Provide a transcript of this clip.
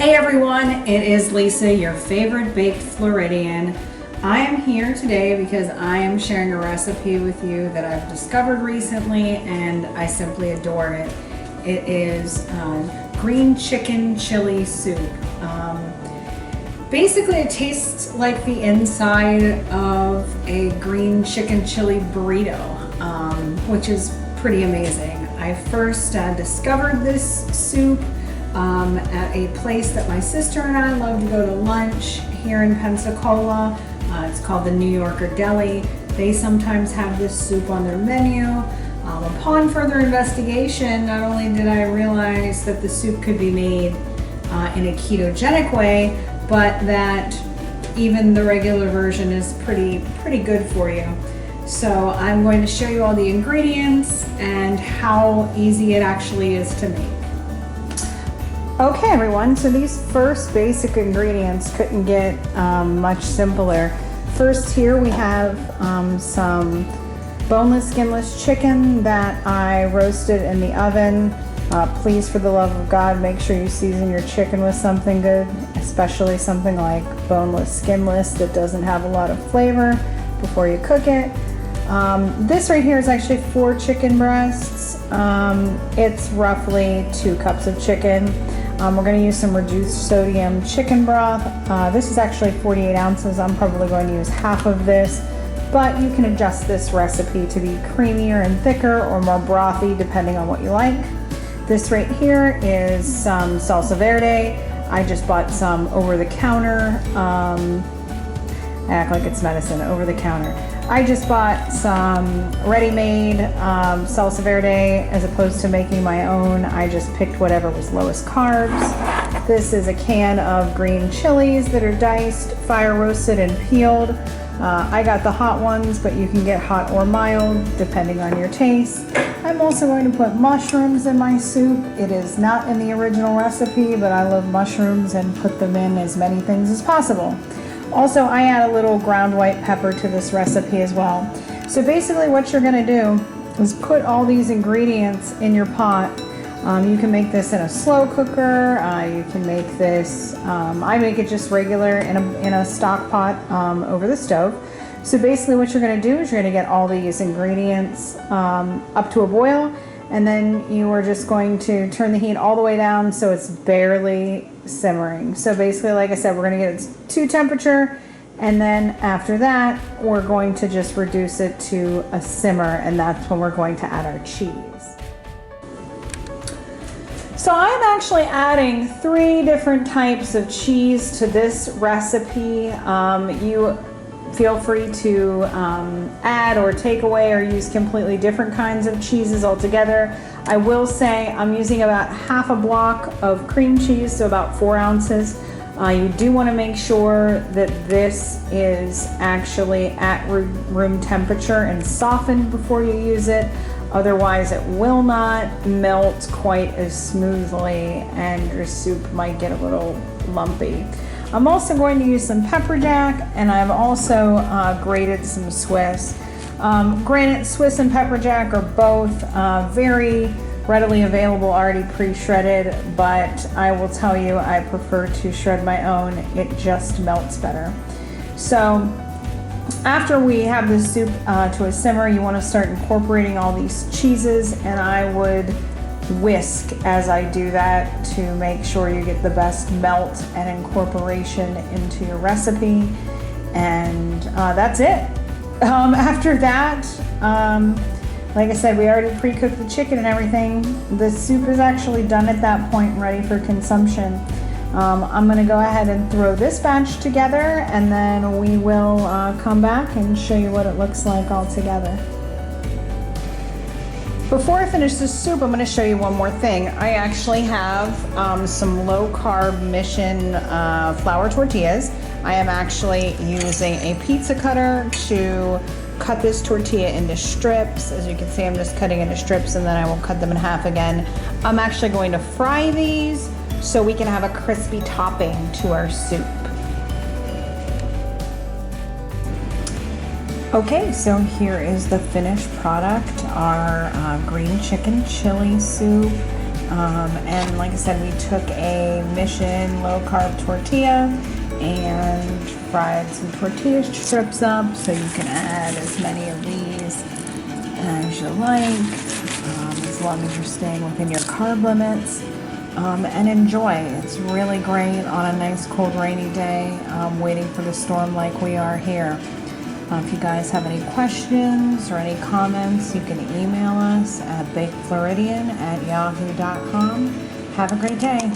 Hey everyone, it is Lisa, your favorite baked Floridian. I am here today because I am sharing a recipe with you that I've discovered recently and I simply adore it. It is green chicken chili soup. Basically it tastes like the inside of a green chicken chili burrito, which is pretty amazing. I first discovered this soup at a place that my sister and I love to go to lunch here in Pensacola. It's called the New Yorker Deli. They sometimes have this soup on their menu. Upon further investigation, not only did I realize that the soup could be made in a ketogenic way, but that even the regular version is pretty good for you. So I'm going to show you all the ingredients and how easy it actually is to make. Okay everyone, so these first basic ingredients couldn't get much simpler. First here we have some boneless, skinless chicken that I roasted in the oven. Please, for the love of God, make sure you season your chicken with something good, especially something like boneless, skinless that doesn't have a lot of flavor before you cook it. This right here is actually 4 chicken breasts. It's roughly 2 cups of chicken. We're going to use some reduced sodium chicken broth. This is actually 48 ounces. I'm probably going to use half of this, but you can adjust this recipe to be creamier and thicker or more brothy depending on what you like. This right here is some salsa verde. I just bought some over the counter. I act like it's medicine, over the counter. I just bought some ready-made salsa verde as opposed to making my own. I just picked whatever was lowest carbs. This is a can of green chilies that are diced, fire roasted, and peeled. I got the hot ones, but you can get hot or mild depending on your taste. I'm also going to put mushrooms in my soup. It is not in the original recipe, but I love mushrooms and put them in as many things as possible. Also, I add a little ground white pepper to this recipe as well. So basically what you're going to do is put all these ingredients in your pot. You can make this in a slow cooker. You can make this, I make it just regular in a stock pot over the stove. So basically what you're going to do is you're going to get all these ingredients up to a boil, and then you are just going to turn the heat all the way down so it's barely simmering. So basically, like I said, we're going to get it to temperature, and then after that we're going to just reduce it to a simmer, and that's when we're going to add our cheese. So I'm actually adding 3 different types of cheese to this recipe. You feel free to add or take away or use completely different kinds of cheeses altogether. I will say I'm using about half a block of cream cheese, so about 4 ounces. You do want to make sure that this is actually at room temperature and softened before you use it. Otherwise it will not melt quite as smoothly and your soup might get a little lumpy. I'm also going to use some pepper jack, and I've also grated some Swiss. Granted, Swiss and pepper jack are both very readily available, already pre-shredded, but I will tell you I prefer to shred my own. It just melts better. So after we have this soup to a simmer, you want to start incorporating all these cheeses, and I would whisk as I do that to make sure you get the best melt and incorporation into your recipe. And that's it. After that, like I said, we already pre-cooked the chicken and everything. The soup is actually done at that point, ready for consumption. I'm going to go ahead and throw this batch together, and then we will come back and show you what it looks like all together. Before I finish this soup, I'm going to show you one more thing. I actually have some low-carb Mission flour tortillas. I am actually using a pizza cutter to cut this tortilla into strips. As you can see, I'm just cutting into strips, and then I will cut them in half again. I'm actually going to fry these so we can have a crispy topping to our soup. Okay, so here is the finished product, our green chicken chili soup. And like I said, we took a Mission low-carb tortilla and fried some tortilla strips up, so you can add as many of these as you like, as long as you're staying within your carb limits, and enjoy. It's really great on a nice cold rainy day, waiting for the storm like we are here. If you guys have any questions or any comments, you can email us at bakefloridian@yahoo.com. Have a great day.